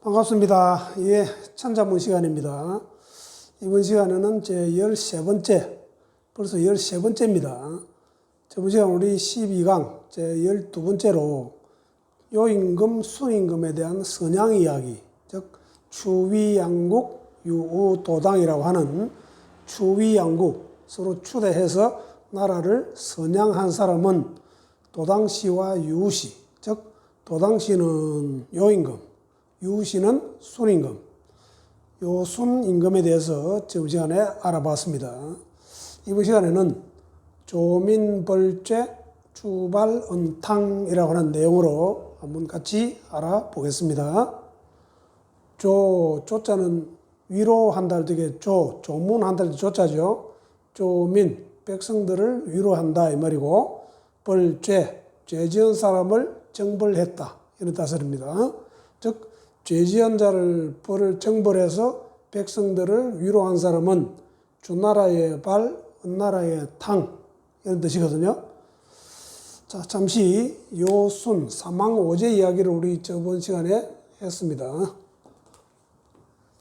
반갑습니다. 예, 천자문 시간입니다. 이번 시간에는 제 13번째, 벌써 13번째입니다. 저번 시간 우리 12강 제 12번째로 요임금, 순임금에 대한 선양 이야기, 즉 추위양국, 유우도당이라고 하는 추위양국, 서로 추대해서 나라를 선양한 사람은 도당시와 유우시, 즉 도당시는 요임금, 유우시는 순임금, 요 순임금에 대해서 저번 시간에 알아봤습니다. 이번 시간에는 조민벌죄 추발언탕이라고 하는 내용으로 한번 같이 알아보겠습니다. 조자는 위로한다 할 때 조문한다 할 때 조자죠. 조민, 백성들을 위로한다 이 말이고, 벌죄, 죄 지은 사람을 정벌했다 이런 뜻입니다. 즉 죄 지은 자를 벌을 정벌해서 백성들을 위로한 사람은 주나라의 발, 은나라의 탕 이런 뜻이거든요. 자, 잠시 요순, 삼황오제 이야기를 우리 저번 시간에 했습니다.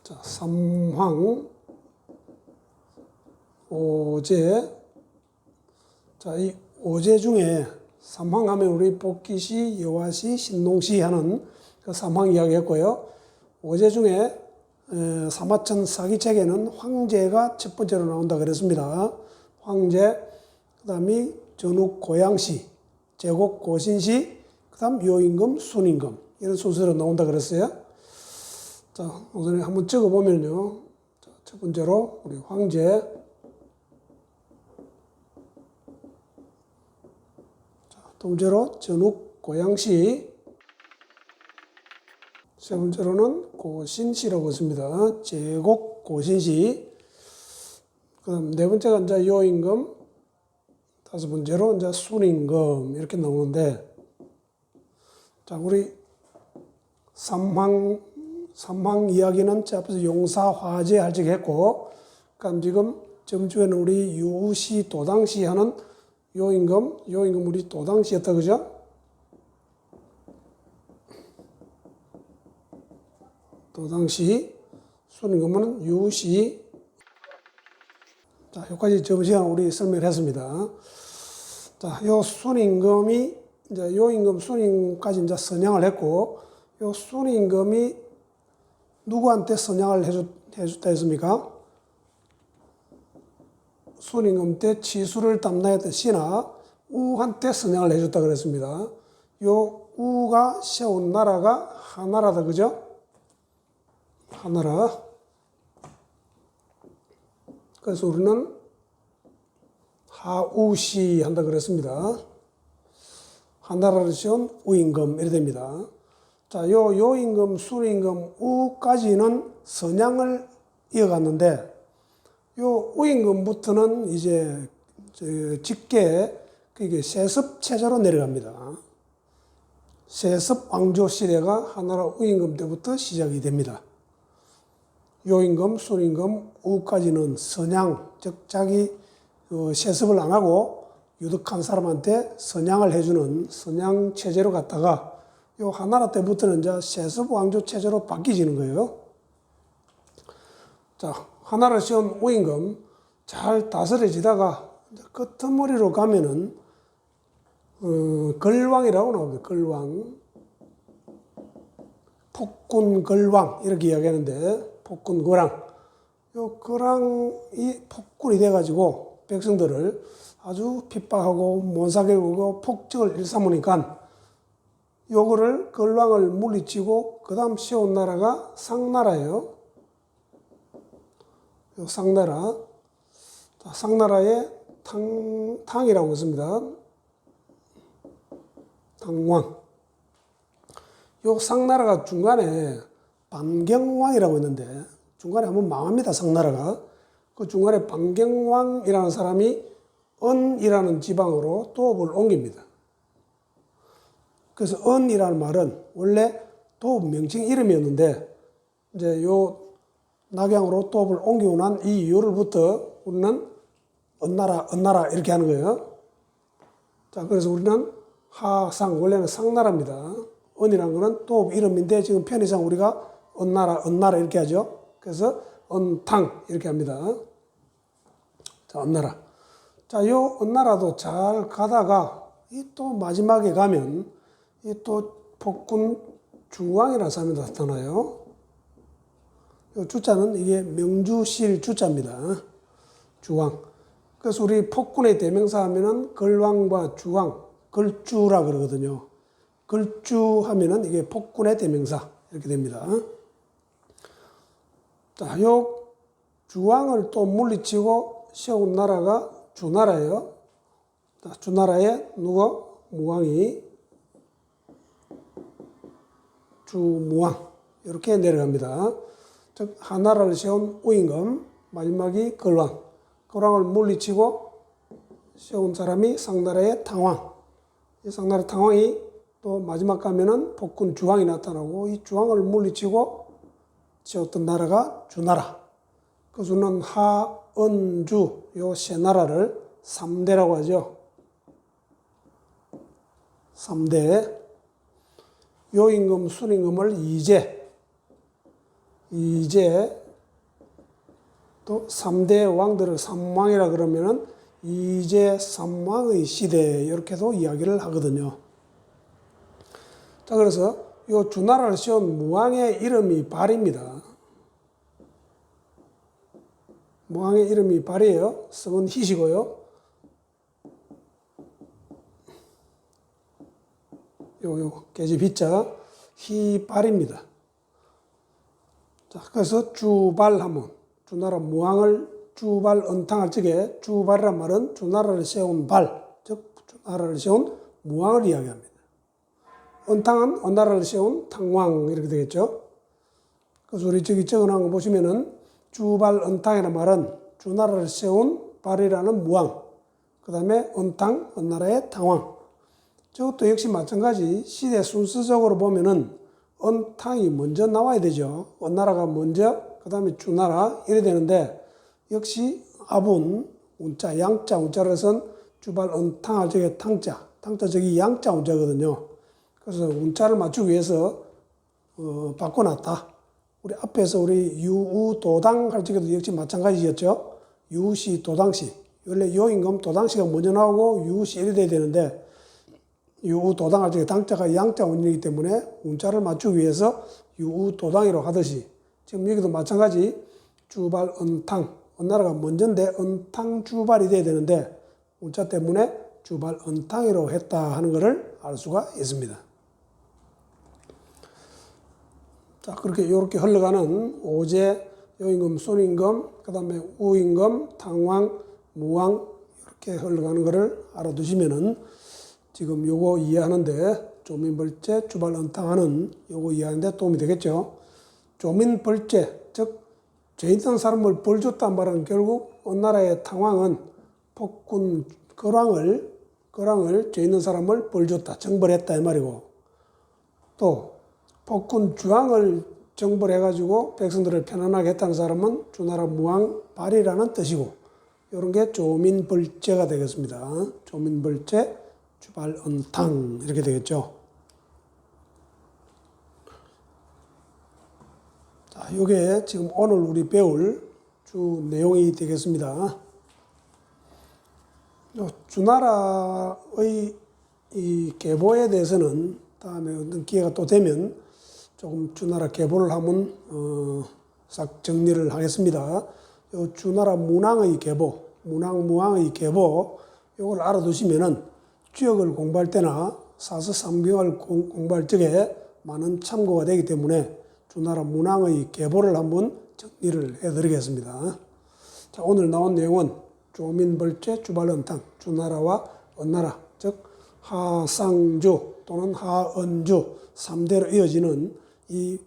자, 삼황오제. 자, 이 오제 중에 삼황하면 우리 복귀시, 여화시, 신농시 하는 그 삼황 이야기 했고요. 오제 중에 사마천 사기책에는 황제가 첫 번째로 나온다 그랬습니다. 황제, 그 다음이 전욱 고양시, 제곡 고신시, 그 다음 요임금, 순임금 이런 순서로 나온다 그랬어요. 자, 우선 한번 적어보면요. 자, 첫 번째로 우리 황제, 자, 두 번째로 전욱 고양시, 세 번째로는 고신시라고 했습니다. 제곡 고신시. 그 다음 네 번째가 이제 요임금, 다섯 번째로 이제 순임금 이렇게 나오는데, 자, 우리 삼황 이야기는 앞에서 용사화재 할 적 했고, 그럼 지금 저번 주에는 우리 유우시, 도당시 하는 요임금 우리 도당시였다, 그죠? 도당시, 순임금은 유우시. 자, 여기까지 저번 시간 우리 설명을 했습니다. 자, 요 순임금이 이제 요임금, 순임금까지 이제 선양을 했고, 요 순임금이 누구한테 선양을 해줬다 했습니까? 순임금 때 치수를 담당했던 신하 우한테 선양을 해줬다 그랬습니다. 요 우가 세운 나라가 하나라다, 그죠? 하나라. 그래서 우리는 하우시 한다 그랬습니다. 하나라를 세운 우임금 이래 됩니다. 자, 요 요임금, 순임금, 우까지는 선양을 이어갔는데, 요 우임금부터는 이제 직계, 그게 세습 체제로 내려갑니다. 세습 왕조 시대가 하나라 우임금 때부터 시작이 됩니다. 요임금, 순임금, 우까지는 선양, 즉 자기 세습을 안 하고 유득한 사람한테 선양을 해주는 선양 체제로 갔다가 요 하나라 때부터는 이제 세습 왕조 체제로 바뀌지는 거예요. 자, 하나를 세운 우임금 잘 다스려지다가 끝머리로 가면은 걸왕이라고 나옵니다. 걸왕, 폭군 걸왕 이렇게 이야기하는데, 폭군 거랑, 요 거랑이 폭군이 돼가지고 백성들을 아주 핍박하고 못사게 고 폭정을 일삼으니까 요거를 걸왕을 물리치고 그 다음 세운 나라가 상나라예요. 요 상나라. 자, 상나라에 탕이라고 있습니다. 탕왕. 요 상나라가 중간에 반경왕이라고 있는데, 중간에 한번 망합니다, 상나라가. 그 중간에 반경왕이라는 사람이 언이라는 지방으로 도읍을 옮깁니다. 그래서 언이라는 말은 원래 도읍 명칭 이름이었는데, 이제 요 낙양으로 도읍을 옮기고 난 이 이유를부터 우리는 언나라 이렇게 하는 거예요. 자, 그래서 우리는 하상, 원래는 상나라입니다. 언이라는 거는 도읍 이름인데 지금 편의상 우리가 언나라 이렇게 하죠. 그래서 언탕 이렇게 합니다. 자, 언나라. 자, 요 언나라도 잘 가다가 이 또 마지막에 가면 이 또 폭군 주왕이라는 사람이 나타나요. 요 주자는 이게 명주실 주자입니다. 주왕. 그래서 우리 폭군의 대명사 하면은 걸왕과 주왕, 걸주라 그러거든요. 걸주 하면은 이게 폭군의 대명사 이렇게 됩니다. 자, 요 주왕을 또 물리치고 세운 나라가 주나라예요. 자, 주나라에 누가 무왕이 주무왕 이렇게 내려갑니다. 즉 하나라를 세운 우임금, 마지막이 걸왕. 걸왕을 물리치고 세운 사람이 상나라의 탕왕. 이 상나라 탕왕이 또 마지막 가면은 폭군 주왕이 나타나고 이 주왕을 물리치고 세웠던 나라가 주나라. 그 수는 하, 은, 주 요 세 나라를 3대라고 하죠. 3대. 요 임금, 순임금을 2제. 또 3대 왕들을 삼왕이라 그러면은 2제 3왕의 시대 이렇게도 이야기를 하거든요. 자, 그래서 요 주나라를 세운 무왕의 이름이 발입니다. 무왕의 이름이 발이에요. 성은 희시고요. 요 계집 희자 희발입니다. 자, 그래서 주발하면 주나라 무왕을 주발 언탕할 적에 주발이란 말은 주나라를 세운 발, 즉 주나라를 세운 무왕을 이야기합니다. 언탕은 언나라를 세운 탕왕 이렇게 되겠죠. 그래서 우리 저기 적어놓은 거 보시면은 주발 언탕이라는 말은 주나라를 세운 발이라는 무왕, 그 다음에 언탕, 언나라의 탕왕. 저것도 역시 마찬가지 시대 순서적으로 보면은 언탕이 먼저 나와야 되죠. 언나라가 먼저, 그 다음에 주나라 이래 되는데 역시 아분, 운자, 양자, 운자로선 주발 언탕 할 적에 탕자 저기 양자 운자거든요. 그래서 운자를 맞추기 위해서 바꿔놨다. 우리 앞에서 우리 유우도당 할 적에도 역시 마찬가지였죠. 유우시, 도당시. 원래 요임금 도당시가 먼저 나오고 유우시 이래 돼야 되는데 유우도당 할 적에 당자가 양자 운이기 때문에 운자를 맞추기 위해서 유우도당이라고 하듯이 지금 여기도 마찬가지 주발 언탕, 언나라가 먼저인데 언탕 주발이 돼야 되는데 운자 때문에 주발 언탕이라고 했다 하는 것을 알 수가 있습니다. 자, 그렇게 이렇게 흘러가는 오제, 요임금, 순임금, 그 다음에 우임금, 탕왕, 무왕 이렇게 흘러가는 것을 알아두시면은 지금 요거 이해하는데 조민벌제, 주발언탕하는 요거 이해하는데 도움이 되겠죠. 조민벌제, 즉 죄 있던 사람을 벌 줬단 말은 결국 언나라의 탕왕은 폭군 거랑을 죄 있는 사람을 벌 줬다, 정벌했다 이 말이고, 또 폭군 주왕을 정벌해가지고 백성들을 편안하게 했다는 사람은 주나라 무왕 발이라는 뜻이고, 이런 게 조민벌제가 되겠습니다. 조민벌제, 주발언탕 이렇게 되겠죠. 자, 이게 지금 오늘 우리 배울 주 내용이 되겠습니다. 주나라의 이 계보에 대해서는 다음에 어떤 기회가 또 되면 조금 주나라 계보를 한번 싹 정리를 하겠습니다. 요 주나라 문왕의 계보, 문왕무왕의 계보 이걸 알아두시면은 지역을 공부할 때나 사서삼경을 공부할 적에 많은 참고가 되기 때문에 주나라 문왕의 계보를 한번 정리를 해드리겠습니다. 자, 오늘 나온 내용은 조민벌제, 주발언탕, 주나라와 언나라, 즉 하상주 또는 하언주 3대로 이어지는 이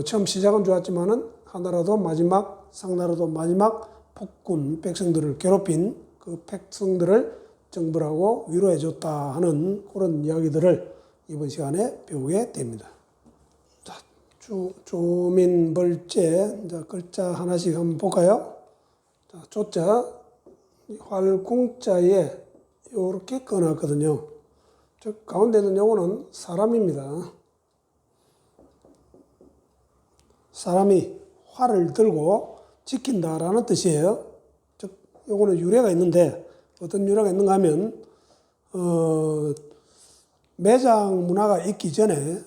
처음 시작은 좋았지만은 하나라도 마지막, 상나라도 마지막 폭군 백성들을 괴롭힌 그 백성들을 정벌하고 위로해줬다 하는 그런 이야기들을 이번 시간에 배우게 됩니다. 자, 조민벌제, 이제 글자 하나씩 한번 볼까요? 자, 조자, 활궁자에 이렇게 꺼놨거든요. 즉, 가운데 있는 요거는 사람입니다. 사람이 활을 들고 지킨다라는 뜻이에요. 즉, 요거는 유래가 있는데 어떤 유래가 있는가 하면 매장 문화가 있기 전에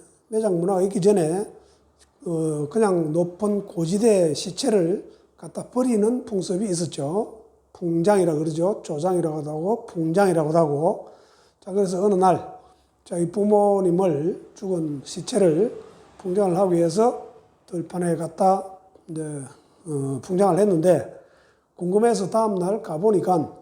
그냥 높은 고지대 시체를 갖다 버리는 풍습이 있었죠. 풍장이라고 그러죠. 조장이라고도 하고 풍장이라고도 하고. 자, 그래서 어느 날 자기 부모님을 죽은 시체를 풍장을 하기 위해서 들판에 갖다 이제 풍장을 했는데, 궁금해서 다음날 가보니까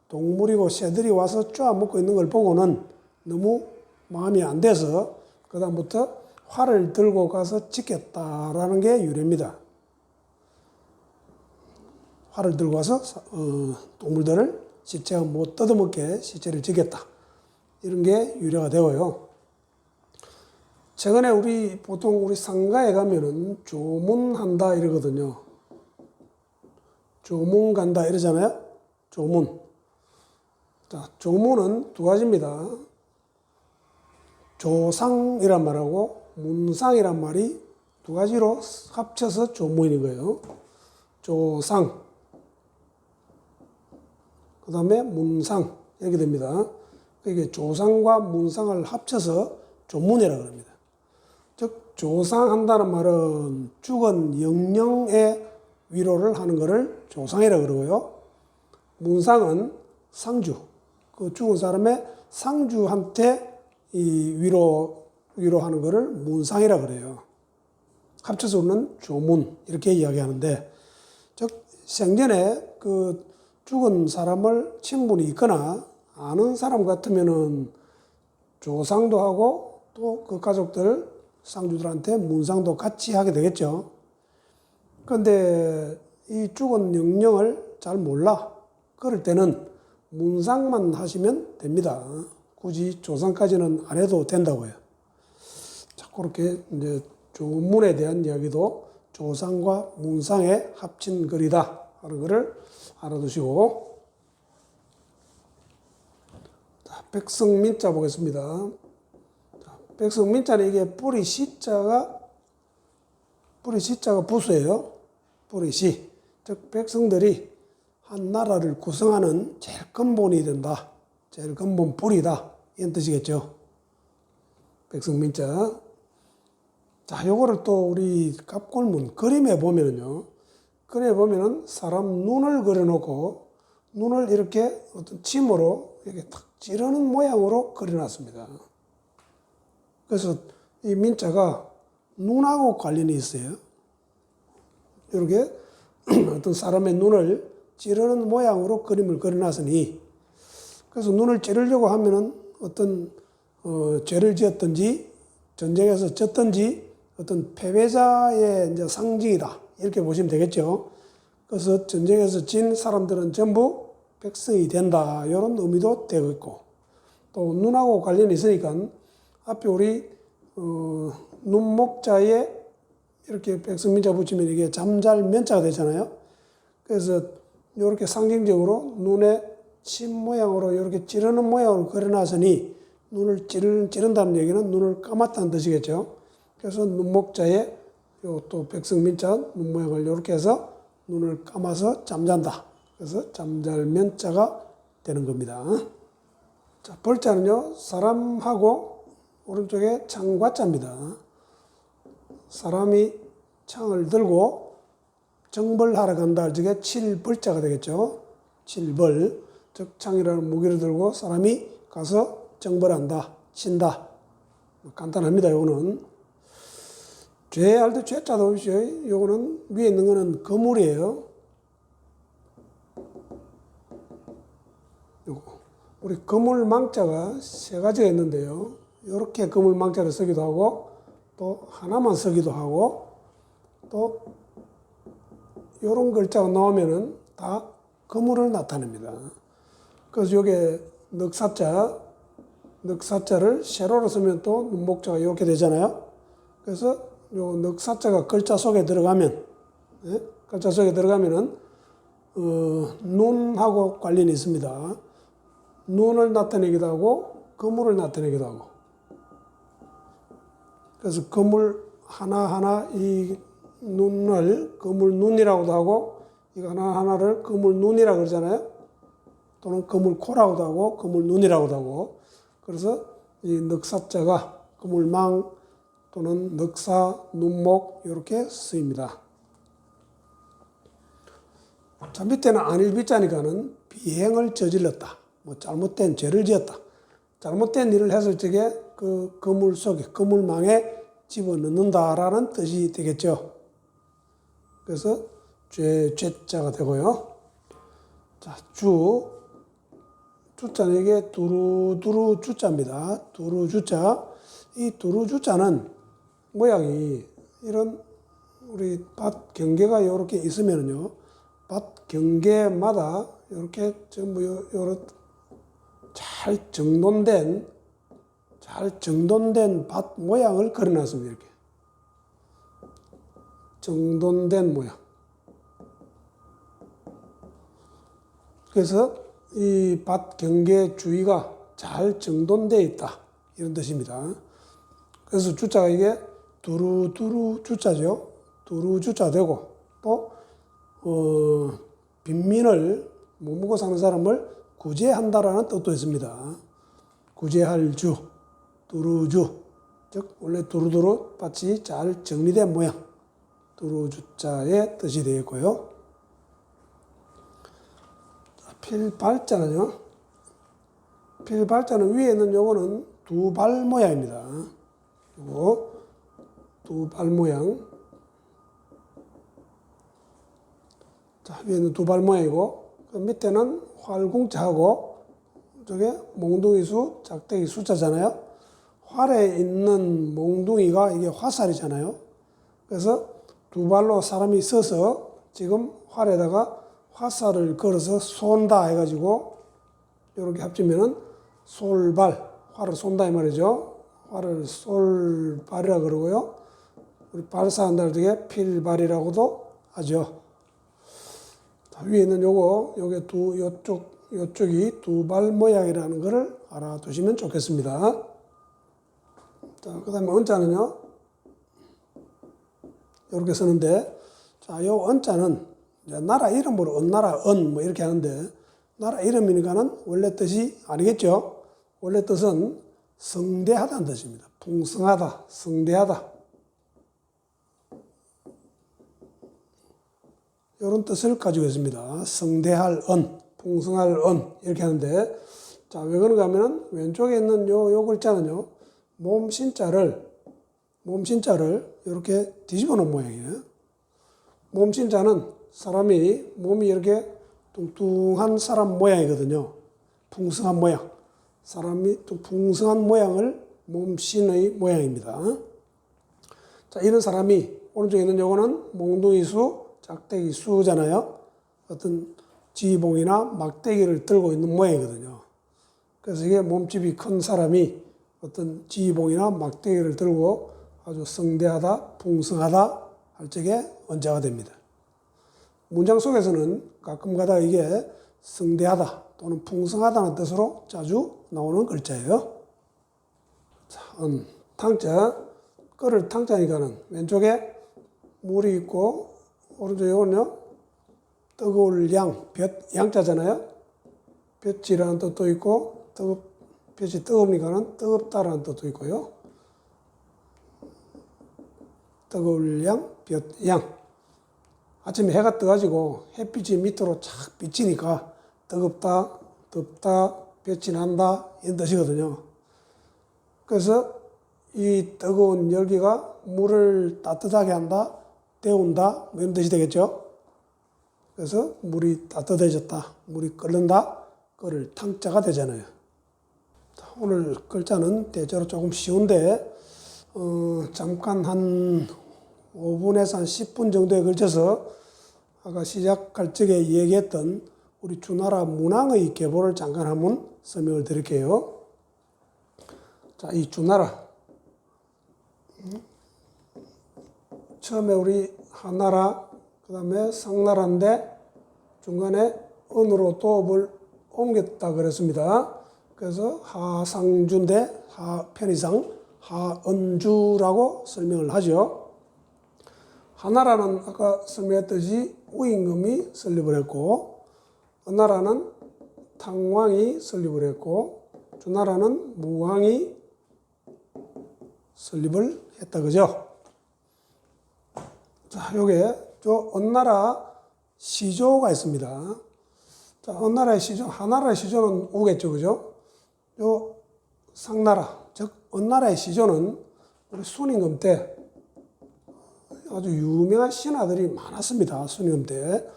동물이고 새들이 와서 쪼아먹고 있는 걸 보고는 너무 마음이 안 돼서 그다음부터 활을 들고 가서 지켰다라는 게 유래입니다. 활을 들고 와서 동물들을 시체가 못 뜯어먹게 시체를 지켰다. 이런 게 유래가 되고요. 최근에 보통 우리 상가에 가면은 조문한다 이러거든요. 조문 간다 이러잖아요. 조문. 자, 조문은 두 가지입니다. 조상이란 말하고 문상이란 말이 두 가지로 합쳐서 조문인 거예요. 조상. 그 다음에 문상. 이렇게 됩니다. 그게 조상과 문상을 합쳐서 조문이라고 합니다. 즉, 조상한다는 말은 죽은 영령의 위로를 하는 것을 조상이라고 그러고요. 문상은 상주, 그 죽은 사람의 상주한테 이 위로하는 것을 문상이라고 그래요. 합쳐서 우리는 조문, 이렇게 이야기하는데, 즉, 생전에 그 죽은 사람을 친분이 있거나 아는 사람 같으면은 조상도 하고 또 그 가족들, 상주들한테 문상도 같이 하게 되겠죠. 그런데 이 죽은 영령을 잘 몰라. 그럴 때는 문상만 하시면 됩니다. 굳이 조상까지는 안 해도 된다고요. 자, 그렇게 이제 조문에 대한 이야기도 조상과 문상의 합친 글이다 하는 것을 알아두시고, 자, 백성민자 보겠습니다. 자, 백성민자는 이게 뿌리 시자가 부수예요. 뿌리 시. 즉, 백성들이 한 나라를 구성하는 제일 근본이 된다. 제일 근본 뿌리다. 이런 뜻이겠죠. 백성민자. 자, 요거를 또 우리 갑골문 그림에 보면은요. 그림에 보면은 사람 눈을 그려놓고 눈을 이렇게 어떤 침으로 이렇게 탁 찌르는 모양으로 그려놨습니다. 그래서 이 민자가 눈하고 관련이 있어요. 이렇게 어떤 사람의 눈을 찌르는 모양으로 그림을 그려놨으니, 그래서 눈을 찌르려고 하면은 어떤 죄를 지었든지 전쟁에서 졌든지 어떤 패배자의 이제 상징이다 이렇게 보시면 되겠죠. 그래서 전쟁에서 진 사람들은 전부 백성이 된다 이런 의미도 되고 있고, 또 눈하고 관련이 있으니까 앞에 우리 눈목자에 이렇게 백성민자 붙이면 이게 잠잘 면자가 되잖아요. 그래서 이렇게 상징적으로 눈에 침 모양으로 이렇게 찌르는 모양으로 그려놨으니 눈을 찌른다는 얘기는 눈을 감았다는 뜻이겠죠. 그래서 눈목자에 또 백성민자 눈 모양을 이렇게 해서 눈을 감아서 잠잔다. 그래서 잠잘면자가 되는 겁니다. 자, 벌자는요, 사람하고 오른쪽에 창과자입니다. 사람이 창을 들고 정벌하러 간다. 저게 칠벌자가 되겠죠. 칠벌. 즉, 창이라는 무기를 들고 사람이 가서 정벌한다. 친다. 간단합니다. 요거는. 죄할 때 죄자도 없죠. 요거는 위에 있는 거는 거물이에요. 요거. 우리 거물망자가 세 가지가 있는데요. 이렇게 거물망자를 쓰기도 하고, 또 하나만 쓰기도 하고, 또 요런 글자가 나오면은 다 거물을 나타냅니다. 그래서 요게 넉사자를 세로로 쓰면 또 눈목자가 이렇게 되잖아요. 그래서 요 넉사자가 글자 속에 들어가면, 글자 속에 들어가면은 눈하고 관련이 있습니다. 눈을 나타내기도 하고 거물을 나타내기도 하고. 그래서 거물 하나하나 이 눈을 거물눈이라고도 하고, 이거 하나하나를 거물눈이라고 그러잖아요. 또는 거물코라고도 하고, 거물눈이라고도 하고. 그래서 이 넉사자가 거물망 또는 넉사, 눈목 이렇게 쓰입니다. 자, 밑에는 안일비자니까는 비행을 저질렀다. 뭐 잘못된 죄를 지었다. 잘못된 일을 했을 적에 그 거물 속에, 거물망에 집어넣는다라는 뜻이 되겠죠. 그래서 죄자가 되고요. 자, 주자는 이게 두루두루 주자입니다. 두루주자. 이 두루주자는 모양이 이런 우리 밭 경계가 이렇게 있으면요. 밭 경계마다 이렇게 전부 요런 잘 정돈된 밭 모양을 그려놨습니다. 이렇게. 정돈된 모양. 그래서 이 밭 경계 주위가 잘 정돈되어 있다. 이런 뜻입니다. 그래서 주자가 이게 두루두루 주자죠. 두루주자 되고 또 빈민을 못 먹고 사는 사람을 구제한다라는 뜻도 있습니다. 구제할 주, 두루주. 즉 원래 두루두루 밭이 잘 정리된 모양. 두루주자의 뜻이 되겠고요. 필발자는요. 필발자는 위에 있는 요거는 두 발 모양입니다. 요거 두 발 모양. 자, 위에는 두 발 모양이고 그 밑에는 활궁자하고 저게 몽둥이수, 작대기 수자잖아요. 활에 있는 몽둥이가 이게 화살이잖아요. 그래서 두 발로 사람이 서서 지금 활에다가 화살을 걸어서 쏜다 해가지고 이렇게 합치면은 솔발, 활을 쏜다 이 말이죠. 활을 솔발이라 그러고요. 우리 발사한다 할 때 필발이라고도 하죠. 자, 위에 있는 요게 요쪽이 두 발 모양이라는 것을 알아두시면 좋겠습니다. 자, 그 다음에 언자는요. 이렇게 쓰는데, 자, 요 언자는 나라 이름으로 언나라 뭐 이렇게 하는데, 나라 이름이니까는 원래 뜻이 아니겠죠? 원래 뜻은 성대하다는 뜻입니다. 풍성하다, 성대하다. 이런 뜻을 가지고 있습니다. 성대할 풍성할 이렇게 하는데, 자, 왜 그런가 하면은 왼쪽에 있는 요 글자는요, 몸신자를 이렇게 뒤집어 놓은 모양이에요. 몸신자는 몸이 이렇게 뚱뚱한 사람 모양이거든요. 풍성한 모양. 사람이 또 풍성한 모양을 몸신의 모양입니다. 자, 이런 사람이 오른쪽에 있는 요거는 몽둥이수, 작대기 수잖아요. 어떤 지봉이나 막대기를 들고 있는 모양이거든요. 그래서 이게 몸집이 큰 사람이 어떤 지봉이나 막대기를 들고 아주 성대하다, 풍성하다 할 적에 언자가 됩니다. 문장 속에서는 가끔가다 이게 성대하다 또는 풍성하다는 뜻으로 자주 나오는 글자예요. 자, 탕자, 끓을 탕자니까는 왼쪽에 물이 있고 오른쪽에 오는요 뜨거울 양자잖아요. 볕이라는 뜻도 있고 볕이 뜨거우니까는 뜨겁다라는 뜻도 있고요. 뜨거울 볕. 아침에 해가 떠가지고 햇빛이 밑으로 착 비치니까 뜨겁다, 덥다, 볕이 난다 이런 뜻이거든요. 그래서 이 뜨거운 열기가 물을 따뜻하게 한다, 데운다 뭐 이런 뜻이 되겠죠. 그래서 물이 따뜻해졌다, 물이 끓는다, 끓을 탕자가 되잖아요. 오늘 글자는 대체로 조금 쉬운데 잠깐 한 5분에서 한 10분 정도에 걸쳐서 아까 시작할 적에 얘기했던 우리 주나라 문항의 계보를 잠깐 한번 설명을 드릴게요. 자, 이 주나라. 처음에 우리 한나라, 그 다음에 상나라인데 중간에 은으로 도읍을 옮겼다 그랬습니다. 그래서 하상주인데 편의상 하은주라고 설명을 하죠. 하나라는 아까 설명했듯이 우임금이 설립을 했고, 은나라는 탕왕이 설립을 했고, 주나라는 무왕이 설립을 했다, 그죠? 자, 요게 저 은나라 시조가 있습니다. 자, 은나라의 시조, 하나라의 시조는 우겠죠, 그죠? 요 상나라, 즉 은나라의 시조는 우리 순임금 때 아주 유명한 신하들이 많았습니다. 순임금 때.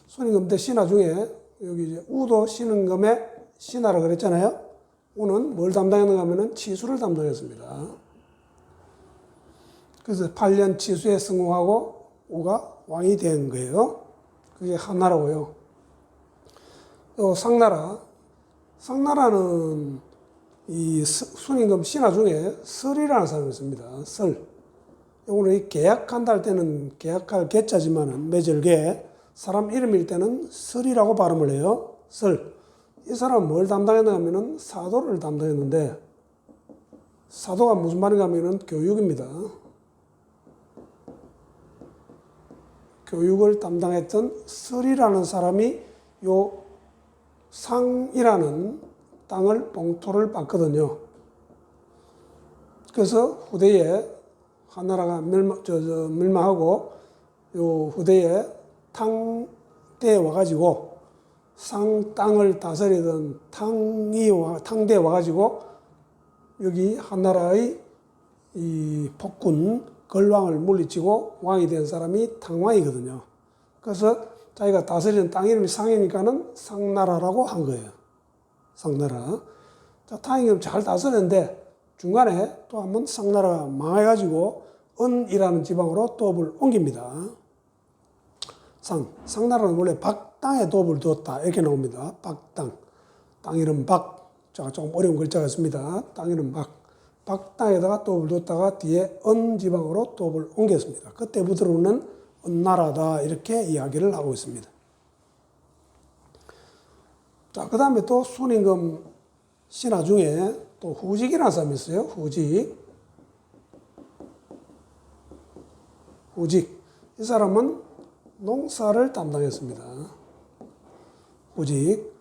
순임금 때 신하 중에 여기 이제 우도 신임금의 신하라 그랬잖아요. 우는 뭘 담당했는가 하면은 치수를 담당했습니다. 그래서 8년 치수에 성공하고 우가 왕이 된 거예요. 그게 한나라고요. 또 상나라. 상나라는 이 순임금 신하 중에 설이라는 사람이 있습니다. 설. 오늘 이 계약한다 할 때는 계약할 계자지만은 매절계 사람 이름일 때는 설이라고 발음을 해요. 설. 이 사람은 뭘 담당했는가 하면은 사도를 담당했는데, 사도가 무슨 말인가 하면은 교육입니다. 교육을 담당했던 설이라는 사람이 요 상이라는 땅을 봉토를 받거든요. 그래서 후대에 한나라가 멸망하고 요 후대에 탕대에 와가지고 상 땅을 다스리던 탕대에 와가지고 여기 한나라의 이 폭군 걸왕을 물리치고 왕이 된 사람이 탕왕이거든요. 그래서 자기가 다스리는 땅 이름이 상이니까는 상나라라고 한 거예요. 상나라. 자, 탕이 잘 다스렸는데 중간에 또 한번 상나라가 망해가지고 은이라는 지방으로 도읍을 옮깁니다. 상나라는 원래 박땅에 도읍을 두었다 이렇게 나옵니다. 박땅. 땅 이름 박. 자, 조금 어려운 글자가 있습니다. 땅 이름 박. 박땅에다가 도읍을 두었다가 뒤에 은 지방으로 도읍을 옮겼습니다. 그때부터는 은나라다 이렇게 이야기를 하고 있습니다. 자, 그 다음에 또 순임금 신하 중에 또 후직이라는 사람이 있어요. 후직. 이 사람은 농사를 담당했습니다. 후직.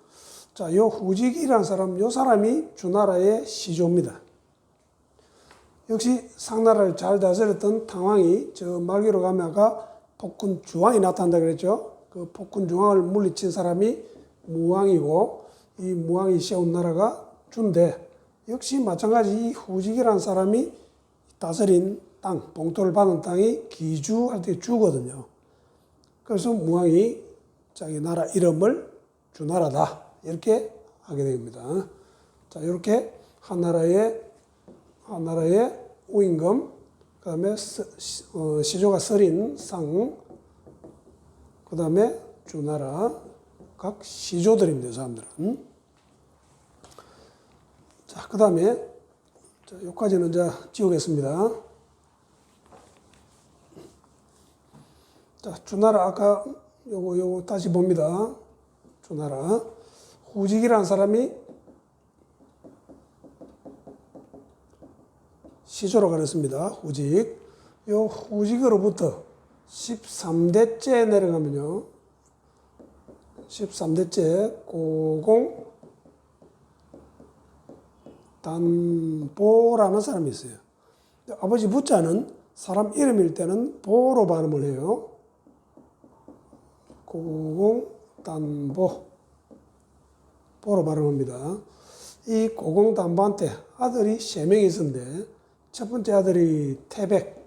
자, 요 후직이라는 사람, 요 사람이 주나라의 시조입니다. 역시 상나라를 잘 다스렸던 탕왕이 저 말기로 가면 아까 폭군 주왕이 나타난다 그랬죠. 그 폭군 주왕을 물리친 사람이 무왕이고 이 무왕이 세운 나라가 주인데 역시 마찬가지 이 후직이라는 사람이 다스린 땅, 봉토를 받은 땅이 기주할 때 주거든요. 그래서 무왕이 자기 나라 이름을 주나라다 이렇게 하게 됩니다. 자, 이렇게 한나라의 우임금, 그 다음에 시조가 설인 상, 그 다음에 주나라 각 시조들입니다. 사람들은. 자, 그 다음에 여기까지는 이제 지우겠습니다. 자, 주나라 아까 요거 다시 봅니다. 주나라 후직이라는 사람이 시조로 가렸습니다. 후직. 요 후직으로부터 13대째 내려가면요. 13대째 고공 단보라는 사람이 있어요. 아버지 부자는 사람 이름일 때는 보로 발음을 해요. 고공 단보. 보로 발음합니다. 이 고공 단보한테 아들이 3명이 있었는데 첫 번째 아들이 태백.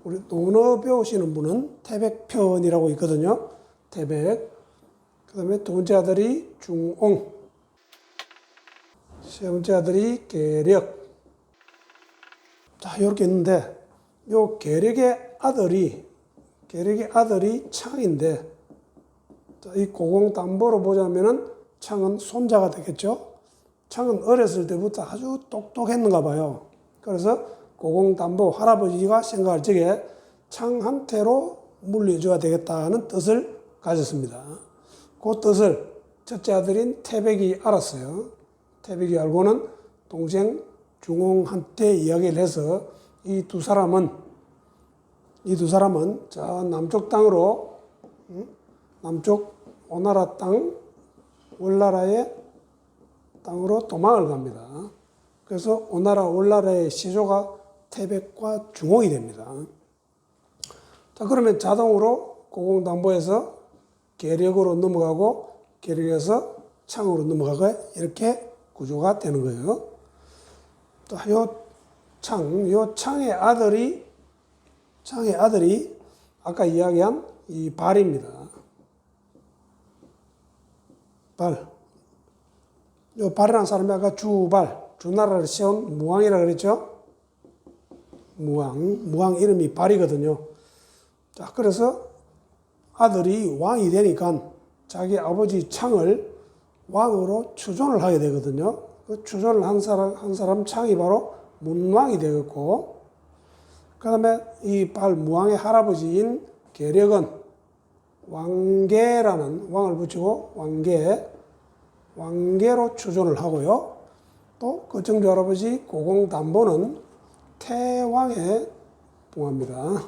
우리 논어 배우시는 분은 태백편이라고 있거든요. 태백. 그 다음에 두 번째 아들이 중옹. 세 번째 아들이 계력. 자, 이렇게 있는데, 요 계력의 아들이 창인데, 자, 이 고공담보로 보자면은 창은 손자가 되겠죠? 창은 어렸을 때부터 아주 똑똑했는가 봐요. 그래서 고공담보 할아버지가 생각할 적에 창한테로 물려줘야 되겠다는 뜻을 가졌습니다. 그 뜻을 첫째 아들인 태백이 알았어요. 태백이 알고는 동생 중옹한테 이야기를 해서 이 두 사람은 이 두 사람은 저 남쪽 땅으로, 남쪽 오나라 땅, 월나라의 땅으로 도망을 갑니다. 그래서 오나라, 월나라의 시조가 태백과 중옥이 됩니다. 자, 그러면 자동으로 고공담보에서 계력으로 넘어가고 계력에서 창으로 넘어가고 이렇게 구조가 되는 거예요. 또 요 창의 아들이 아까 이야기한 이 발입니다. 발. 요 발이라는 사람이 아까 주나라를 세운 무왕이라 그랬죠? 무왕 이름이 발이거든요. 자, 그래서 아들이 왕이 되니까 자기 아버지 창을 왕으로 추존을 하게 되거든요. 그 추존을 한 사람 창이 바로 문왕이 되겠고, 그 다음에 이 무왕의 할아버지인 계력은 왕계라는 왕을 붙이고 왕계로 추존을 하고요. 또 그 정조 할아버지 고공담보는 태왕에 봉합니다.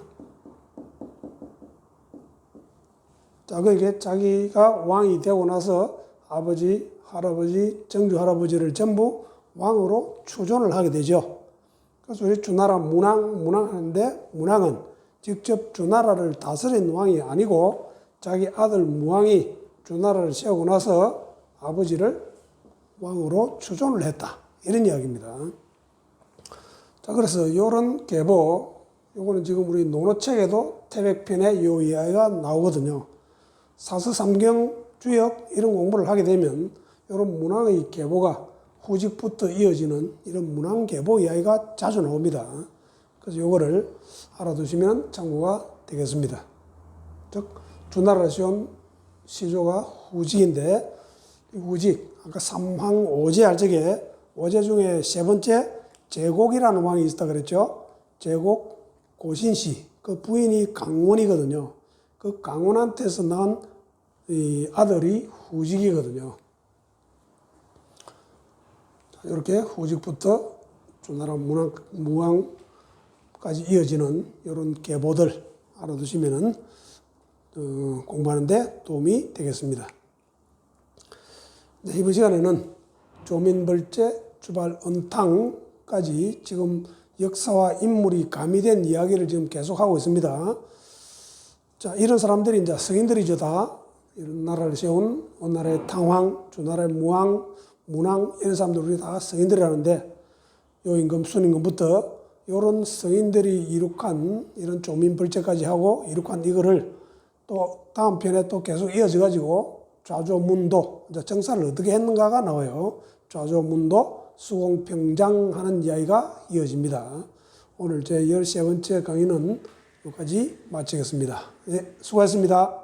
자, 그게 자기가 왕이 되고 나서 아버지, 할아버지, 정조 할아버지를 전부 왕으로 추존을 하게 되죠. 그래서 우리 주나라 문왕 하는데, 문왕은 직접 주나라를 다스린 왕이 아니고 자기 아들 무왕이 주나라를 세우고 나서 아버지를 왕으로 추존을 했다. 이런 이야기입니다. 자, 그래서 이런 계보, 요거는 지금 우리 논어책에도 태백편에 이 이야기가 나오거든요. 사서삼경 주역 이런 공부를 하게 되면 이런 문왕의 계보가 후직부터 이어지는 이런 문왕계보 이야기가 자주 나옵니다. 그래서 요거를 알아두시면 참고가 되겠습니다. 즉 주나라를 세운 시조가 후직인데, 이 후직 아까 삼황오제 할 적에 오제 중에 세 번째 제곡이라는 왕이 있었다 그랬죠. 제곡 고신씨, 그 부인이 강원이거든요. 그 강원한테서 난 이 아들이 후직이거든요. 이렇게 후직부터 주나라 무왕까지 이어지는 이런 계보들 알아두시면은 공부하는데 도움이 되겠습니다. 네, 이번 시간에는 조민벌제, 주발언탕까지 지금 역사와 인물이 가미된 이야기를 지금 계속하고 있습니다. 자, 이런 사람들이 이제 성인들이죠, 다. 이런 나라를 세운 원나라의 탕왕, 주나라의 무왕, 문왕, 이런 사람들 우리 다 성인들이라는데, 요 임금, 순임금부터 이런 성인들이 이룩한 이런 조민벌제까지 하고 이룩한 이거를 또 다음 편에 또 계속 이어져 가지고 좌조문도, 이제 정사를 어떻게 했는가가 나와요. 좌조문도, 수공평장 하는 이야기가 이어집니다. 오늘 제 13번째 강의는 여기까지 마치겠습니다. 네, 수고하셨습니다.